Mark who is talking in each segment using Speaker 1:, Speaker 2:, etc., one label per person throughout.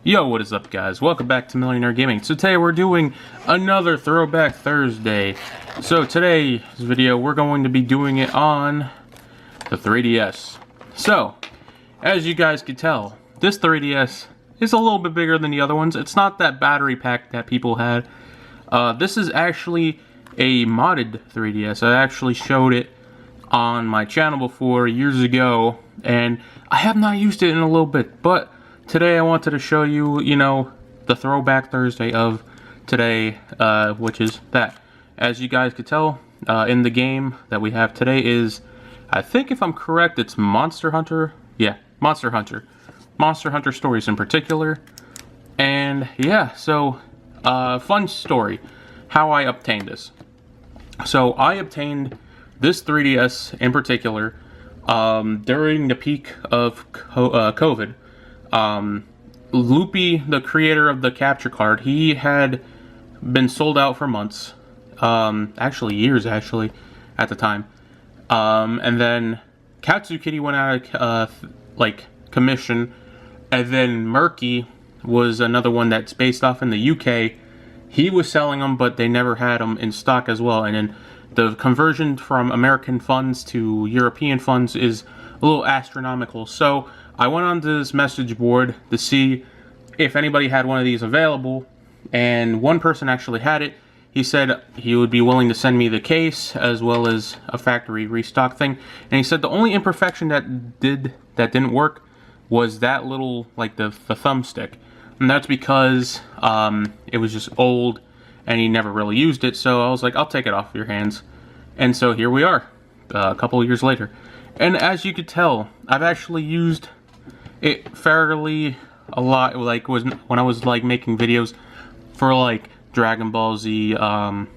Speaker 1: Yo, what is up, guys? Welcome back to Millionaire Gaming. So today we're doing another Throwback Thursday. So today's video, we're going to be doing it on the 3DS. So, as you guys can tell, this 3DS is a little bit bigger than the other ones. It's not that battery pack that people had. This is actually a modded 3DS. I actually showed it on my channel before, years ago, and I have not used it in a little bit, but today I wanted to show you, the Throwback Thursday of today, which is that. As you guys could tell, in the game that we have today is, I think if I'm correct, it's Monster Hunter. Yeah, Monster Hunter. Monster Hunter Stories in particular. And yeah, so, fun story, how I obtained this. So I obtained this 3DS in particular during the peak of COVID. Loopy, the creator of the capture card, he had been sold out for months, actually years at the time, and then Katsukitty went out of commission, and then Murky was another one that's based off in the UK. He was selling them, but they never had them in stock as well, and then the conversion from American funds to European funds is a little astronomical. So I went onto this message board to see if anybody had one of these available, and one person actually had it. He said he would be willing to send me the case as well as a factory restock thing, and he said the only imperfection that didn't work was that little, the thumbstick, and that's because it was just old and he never really used it. So I was like, I'll take it off your hands. And so here we are, a couple of years later. And as you could tell, I've actually used it fairly a lot, when I was making videos for Dragon Ball Z, what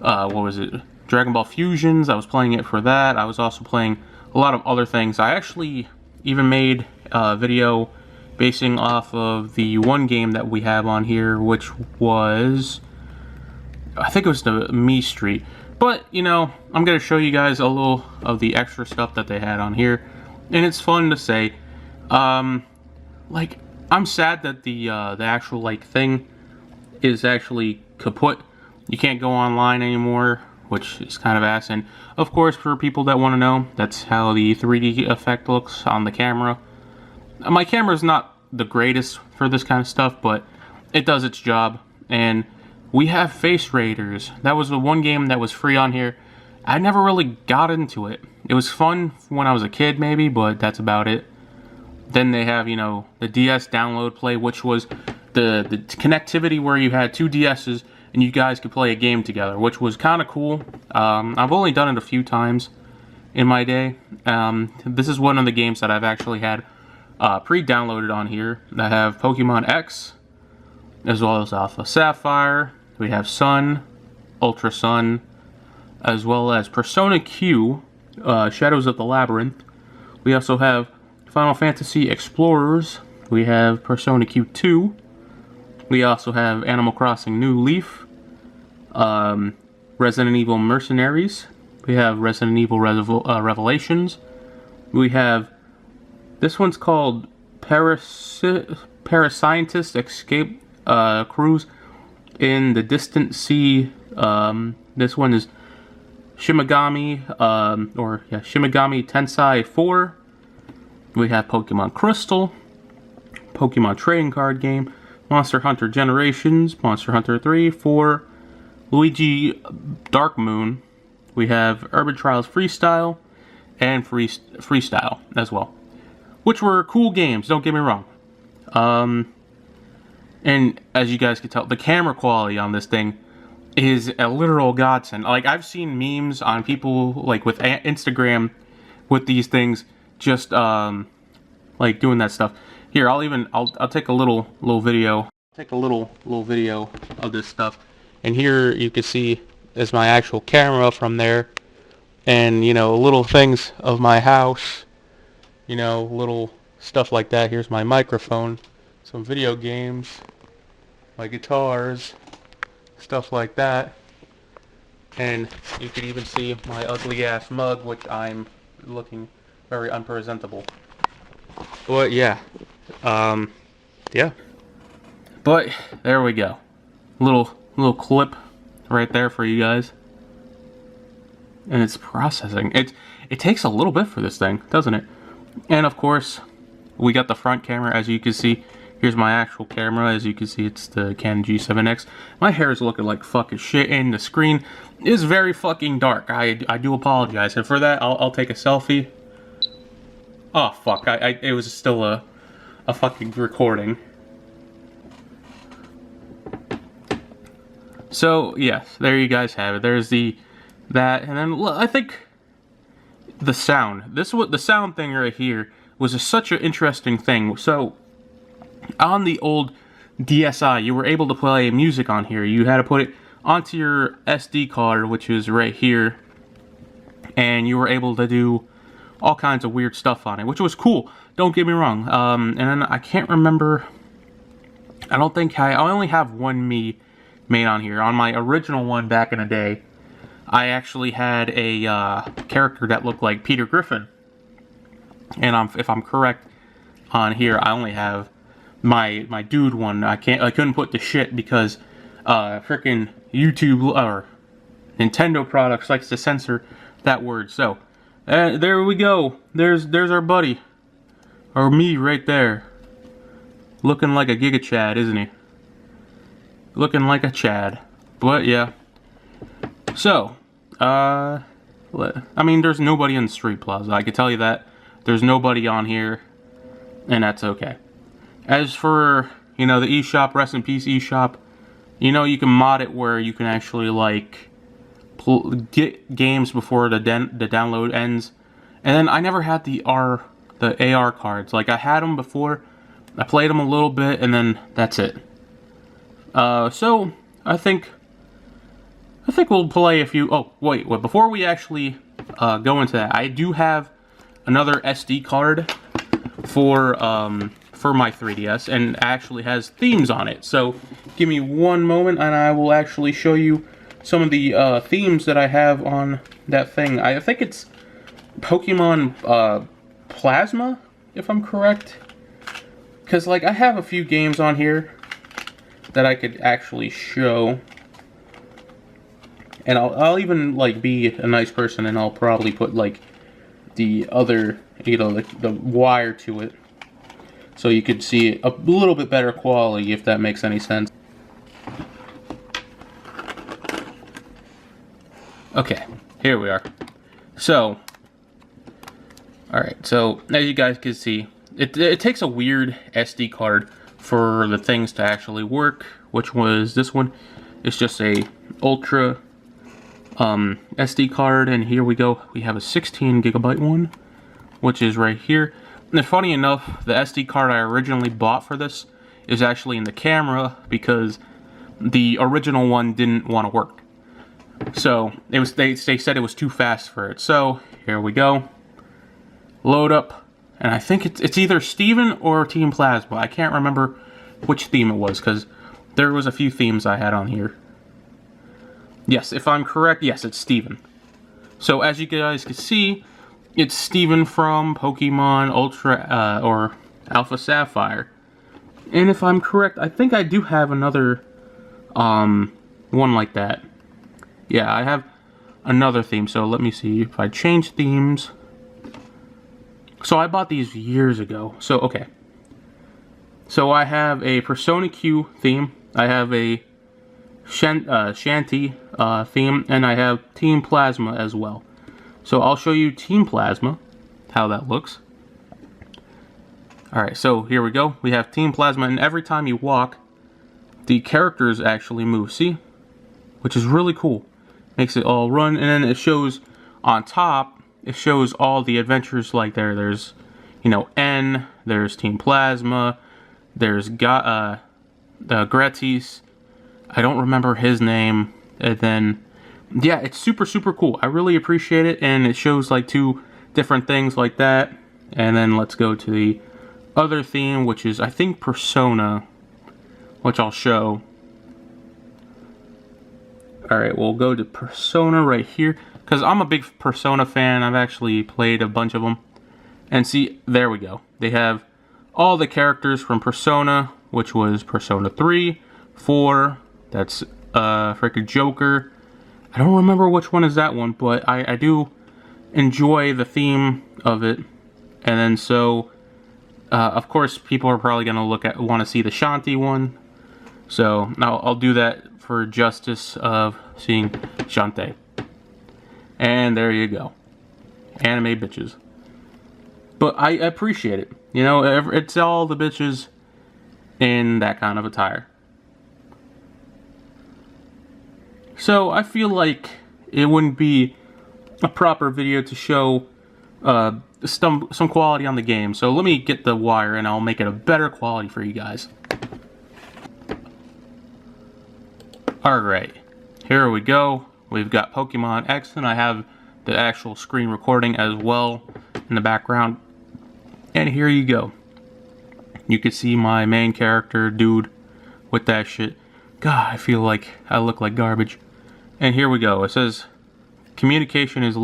Speaker 1: was it? Dragon Ball Fusions. I was playing it for that. I was also playing a lot of other things. I actually even made a video basing off of the one game that we have on here, which was, I think it was the Me Street. But, I'm going to show you guys a little of the extra stuff that they had on here, and it's fun to say. I'm sad that the actual, thing is actually kaput. You can't go online anymore, which is kind of ass. And, of course, for people that want to know, that's how the 3D effect looks on the camera. My camera is not the greatest for this kind of stuff, but it does its job. And we have Face Raiders. That was the one game that was free on here. I never really got into it. It was fun when I was a kid, maybe, but that's about it. Then they have, the DS Download Play, which was the connectivity where you had two DSs and you guys could play a game together, which was kind of cool. I've only done it a few times in my day. This is one of the games that I've actually had pre-downloaded on here. I have Pokemon X, as well as Alpha Sapphire. We have Sun, Ultra Sun, as well as Persona Q, Shadows of the Labyrinth. We also have Final Fantasy Explorers. We have Persona Q2. We also have Animal Crossing New Leaf, Resident Evil Mercenaries. We have Resident Evil Revelations. We have, this one's called Parascientist Escape Cruise in the Distant Sea. This one is Shimigami Tensei 4. We have Pokemon Crystal, Pokemon Trading Card Game, Monster Hunter Generations, Monster Hunter 3, 4, Luigi Dark Moon. We have Urban Trials Freestyle, and Freestyle as well, which were cool games, don't get me wrong. And as you guys can tell, the camera quality on this thing is a literal godsend. I've seen memes on people with Instagram with these things just doing that stuff. Here, I'll take a little video. Take a little video of this stuff. And here you can see is my actual camera from there. And little things of my house. Little stuff like that. Here's my microphone, some video games, my guitars, stuff like that. And you could even see my ugly ass mug, which I'm looking very unpresentable. But yeah,
Speaker 2: Yeah.
Speaker 1: But there we go. Little clip right there for you guys. And it's processing. It takes a little bit for this thing, doesn't it? And of course, we got the front camera, as you can see. Here's my actual camera. As you can see, it's the Canon G7X. My hair is looking like fucking shit, and the screen is very fucking dark. I do apologize, and for that, I'll take a selfie. Oh fuck! It was still a fucking recording. So yes, there you guys have it. There's that, and then I think the sound. The sound thing right here was such an interesting thing. So on the old DSi, you were able to play music on here. You had to put it onto your SD card, which is right here, and you were able to do all kinds of weird stuff on it, which was cool. Don't get me wrong. And then I can't remember. I don't think I only have one me made on here. On my original one back in the day, I actually had a character that looked like Peter Griffin. And if I'm correct on here, I only have my dude one. I couldn't put the shit because freaking YouTube or Nintendo products likes to censor that word. So there we go. There's our buddy, or me right there, looking like a Giga Chad, isn't he? Looking like a Chad. But yeah. So I mean, there's nobody in the Street Plaza. I can tell you that. There's nobody on here, and that's okay. As for, you know, the eShop, rest in peace eShop, you know, you can mod it where you can actually, like, get games before the download ends. And then I never had the AR cards. Like, I had them before, I played them a little bit, and then that's it. So, I think we'll play a few. Oh, wait, before we actually go into that, I do have another SD card for my 3DS, and actually has themes on it. So give me one moment and I will actually show you some of the themes that I have on that thing. I think it's Pokemon Plasma, if I'm correct, because like I have a few games on here that I could actually show, and I'll even like be a nice person and I'll probably put like the other, you know, the wire to it, so you could see it a little bit better quality, if that makes any sense. Okay, here we are. So, alright, so as you guys can see, it takes a weird SD card for the things to actually work, which was this one. It's just a Ultra SD card, and here we go. We have a 16 gigabyte one, which is right here. And funny enough, the SD card I originally bought for this is actually in the camera because the original one didn't want to work. So it was they said it was too fast for it. So here we go. Load up, and I think it's either Steven or Team Plasma. I can't remember which theme it was because there was a few themes I had on here. Yes, if I'm correct, yes, it's Steven. So as you guys can see, it's Steven from Pokemon Ultra or Alpha Sapphire. And if I'm correct, I think I do have another one like that. Yeah, I have another theme. So let me see if I change themes. So I bought these years ago. So okay. So I have a Persona Q theme. I have a Shanty theme, and I have Team Plasma as well. So I'll show you Team Plasma, how that looks. Alright, so here we go. We have Team Plasma, and every time you walk, the characters actually move, see? Which is really cool. Makes it all run, and then it shows on top, it shows all the adventures like there's, you know, N, there's Team Plasma, there's Gratis, I don't remember his name, and then, yeah, it's super, super cool. I really appreciate it, and it shows, like, two different things like that. And then let's go to the other theme, which is, I think, Persona, which I'll show. Alright, we'll go to Persona right here, because I'm a big Persona fan. I've actually played a bunch of them. And see, there we go. They have all the characters from Persona which was Persona 3, 4, that's freaking Joker. I don't remember which one is that one, but I do enjoy the theme of it. And then so, of course, people are probably going to want to see the Shantae one. So I'll do that for justice of seeing Shantae. And there you go. Anime bitches. But I appreciate it. You know, it's all the bitches in that kind of attire. So I feel like it wouldn't be a proper video to show some quality on the game. So let me get the wire and I'll make it a better quality for you guys. Alright, here we go. We've got Pokemon X, and I have the actual screen recording as well in the background. And here you go. You can see my main character, dude, with that shit. God, I feel like I look like garbage. And here we go. It says communication is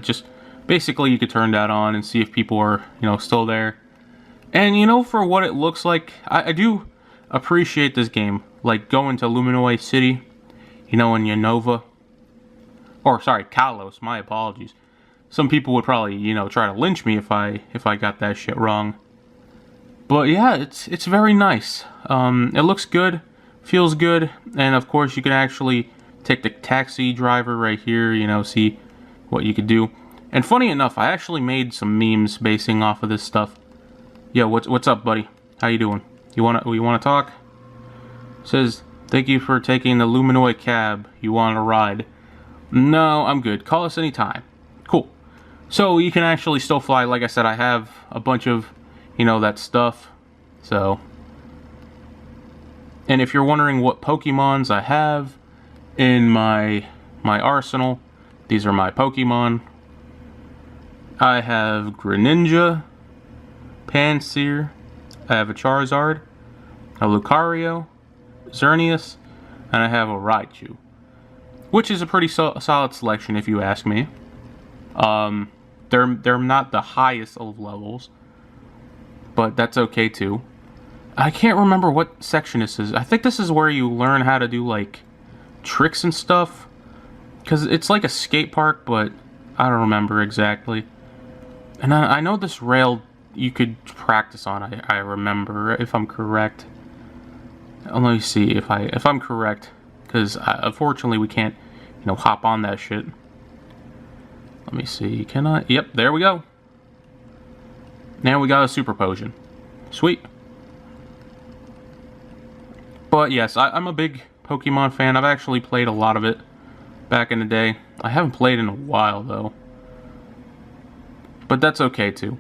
Speaker 1: just basically you could turn that on and see if people are, you know, still there. And you know, for what it looks like, I do appreciate this game. Like going to Luminoy City, you know, in Unova. Or sorry, Kalos, my apologies. Some people would probably, you know, try to lynch me if I got that shit wrong. But yeah, it's very nice. It looks good, feels good, and of course you can actually take the taxi driver right here, you know, see what you could do. And funny enough, I actually made some memes basing off of this stuff. Yo, what's up, buddy? How you doing? You wanna talk? It says, thank you for taking the Luminoy cab. You want a ride? No, I'm good. Call us anytime. Cool. So you can actually still fly. Like I said, I have a bunch of, you know, that stuff. So, and if you're wondering what Pokemons I have in my arsenal, these are my Pokemon. I have Greninja, Pansear, I have a Charizard, a Lucario, Xerneas, and I have a Raichu, which is a pretty solid selection if you ask me. They're not the highest of levels, but that's okay too. I can't remember what section this is. I think this is where you learn how to do like tricks and stuff, because it's like a skate park, but I don't remember exactly. And I know this rail you could practice on. I remember, if I'm correct. Let me see if I'm correct, because unfortunately we can't, you know, hop on that shit. Let me see. Can I? Yep, there we go. Now we got a super potion. Sweet. But yes, I'm a big Pokemon fan. I've actually played a lot of it back in the day. I haven't played in a while though, but that's okay too.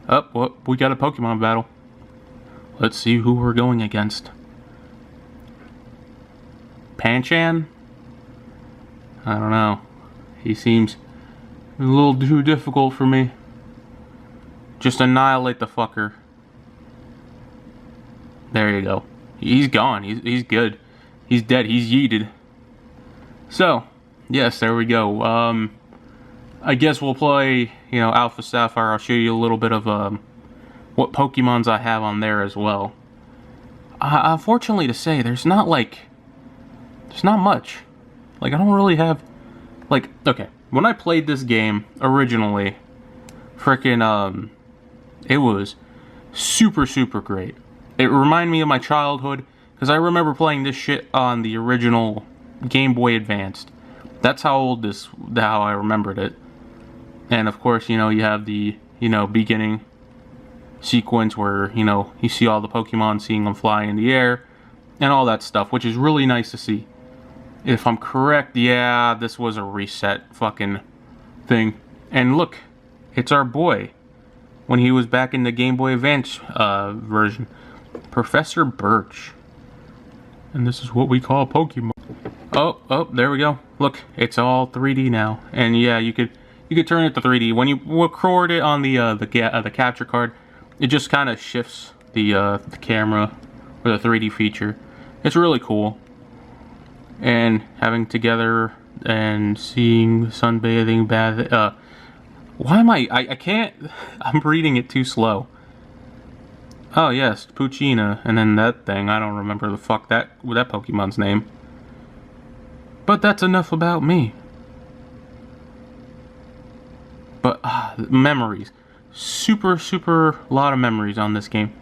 Speaker 1: Oh, well, we got a Pokemon battle. Let's see who we're going against. Panchan? I don't know. He seems a little too difficult for me. Just annihilate the fucker. There you go. He's gone. He's good. He's dead. He's yeeted. So, yes, there we go. I guess we'll play, you know, Alpha Sapphire. I'll show you a little bit of what Pokemons I have on there as well. Unfortunately to say, there's not much. Like, I don't really have, like, okay, when I played this game originally, frickin', it was super, super great. It reminded me of my childhood, because I remember playing this shit on the original Game Boy Advanced. That's how I remembered it. And of course, you know, you have the, you know, beginning sequence where, you know, you see all the Pokemon, seeing them fly in the air, and all that stuff, which is really nice to see. If I'm correct, yeah, this was a reset fucking thing. And look, it's our boy, when he was back in the Game Boy Advance version, Professor Birch. And this is what we call Pokemon. Oh, there we go. Look, it's all 3D now. And yeah, you could turn it to 3D. When you record it on the capture card, it just kind of shifts the camera or the 3D feature. It's really cool. And having together and seeing sunbathing, why am I can't, I'm reading it too slow. Oh yes, Puccina, and then that thing. I don't remember the fuck that Pokemon's name. But that's enough about me. But memories, super lot of memories on this game.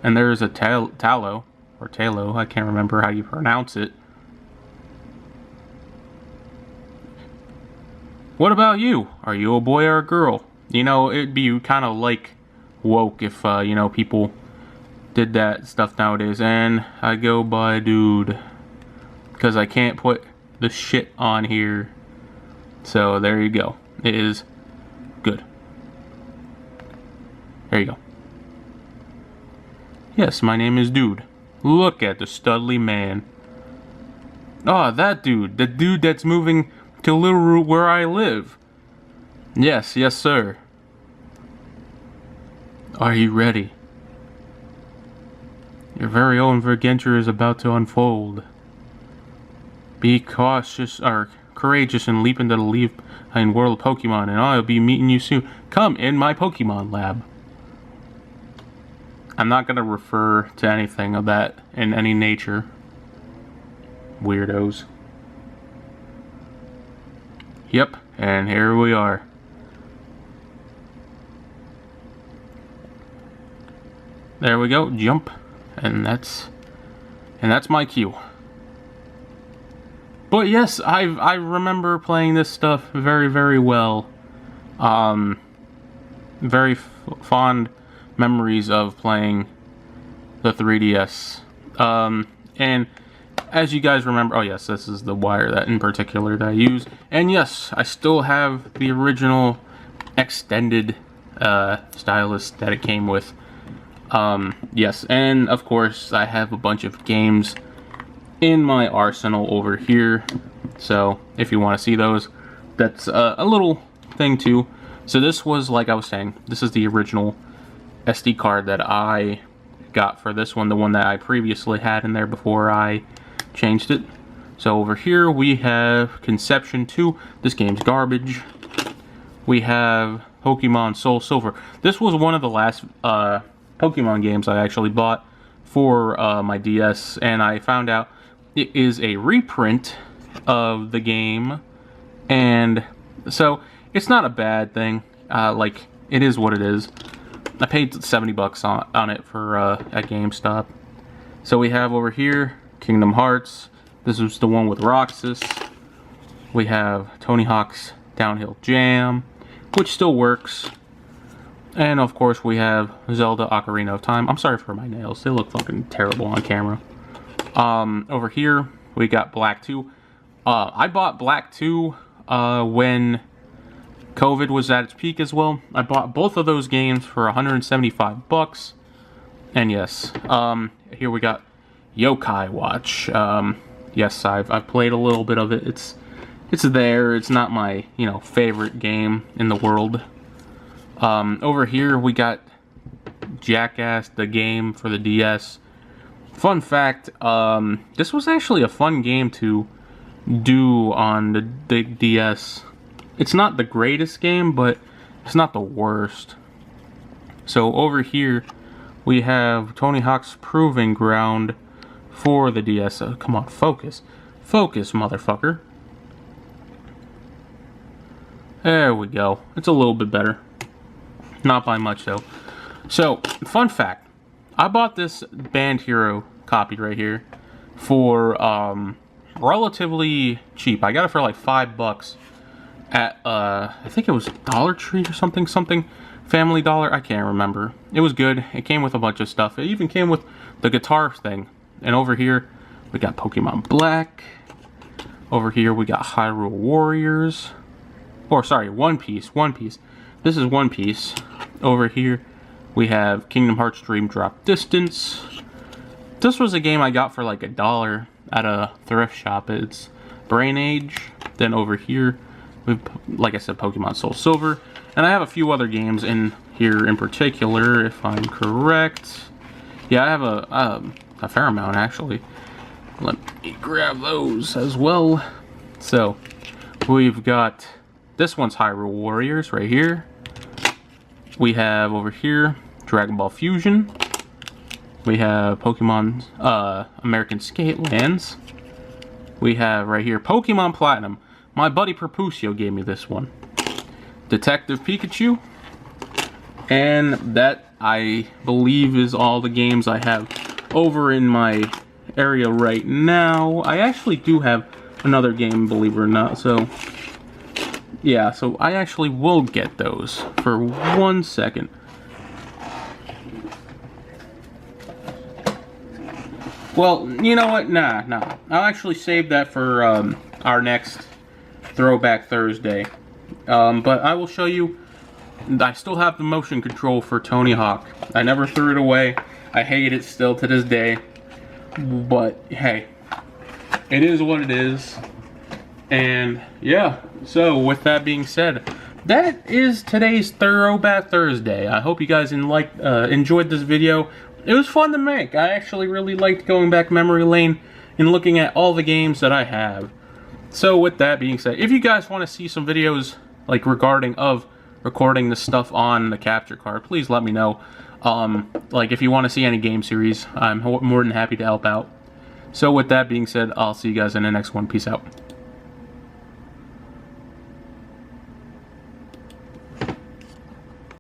Speaker 1: And there's a Talo, or Talo. I can't remember how you pronounce it. What about you? Are you a boy or a girl? You know, it'd be kind of like woke if, you know, people did that stuff nowadays. And I go by dude, because I can't put the shit on here. So there you go. It is good. There you go. Yes, my name is Dude. Look at the studly man. Ah, that dude. The dude that's moving to Little Root where I live. Yes, sir. Are you ready? Your very own adventure is about to unfold. Be cautious, or courageous, and leap into the leaf behind world of Pokemon, and I'll be meeting you soon. Come in my Pokemon lab. I'm not gonna refer to anything of that in any nature. Weirdos. Yep, and here we are. There we go, jump, and that's my cue. But yes, I remember playing this stuff very well. Very fond memories of playing the 3DS. And as you guys remember, oh yes, this is the wire that in particular that I use. And yes, I still have the original extended stylus that it came with. Yes, and of course I have a bunch of games in my arsenal over here. So if you want to see those, that's a little thing too. So this was, like I was saying, this is the original SD card that I got for this one, the one that I previously had in there before I changed it. So over here we have Conception 2. This game's garbage. We have Pokemon Soul Silver. This was one of the last Pokemon games I actually bought for my DS, and I found out it is a reprint of the game, and so it's not a bad thing. Like, it is what it is. I paid 70 bucks on it for at GameStop. So we have over here Kingdom Hearts. This is the one with Roxas. We have Tony Hawk's Downhill Jam, which still works. And of course we have Zelda Ocarina of Time. I'm sorry for my nails, they look fucking terrible on camera. Over here we got Black 2. I bought Black 2 when COVID was at its peak as well. I bought both of those games for 175 bucks. And yes, here we got Yokai Watch. Yes, I've played a little bit of it. It's there. It's not my, you know, favorite game in the world. Over here we got Jackass, the game for the DS. Fun fact, this was actually a fun game to do on the DS. It's not the greatest game, but it's not the worst. So over here we have Tony Hawk's Proving Ground for the DS. Come on, focus. Focus, motherfucker. There we go. It's a little bit better. Not by much, though. So, fun fact. I bought this Band Hero copy right here for relatively cheap. I got it for like $5 at, I think it was Dollar Tree or something. Family Dollar, I can't remember. It was good. It came with a bunch of stuff. It even came with the guitar thing. And over here, we got Pokemon Black. Over here, we got Hyrule Warriors. Or, sorry, One Piece. This is One Piece. Over here, we have Kingdom Hearts Dream Drop Distance. This was a game I got for like $1 at a thrift shop. It's Brain Age. Then over here, we've, like I said, Pokemon Soul Silver. And I have a few other games in here in particular, if I'm correct. Yeah, I have a fair amount, actually. Let me grab those as well. So, we've got... This one's Hyrule Warriors right here. We have over here Dragon Ball Fusion. We have Pokemon American Skatelands. We have right here Pokemon Platinum. My buddy Perpucio gave me this one. Detective Pikachu. And that, I believe, is all the games I have over in my area right now. I actually do have another game, believe it or not, so yeah, so I actually will get those for 1 second. Well, you know what? Nah. I'll actually save that for our next Throwback Thursday. But I will show you. I still have the motion control for Tony Hawk. I never threw it away. I hate it still to this day. But hey, it is what it is. And yeah, so with that being said, that is today's Throwback Thursday. I hope you guys enjoyed this video. It was fun to make. I actually really liked going back memory lane and looking at all the games that I have. So with that being said, if you guys want to see some videos like regarding of recording the stuff on the capture card, please let me know. Like if you want to see any game series, I'm more than happy to help out. So with that being said, I'll see you guys in the next one. Peace out.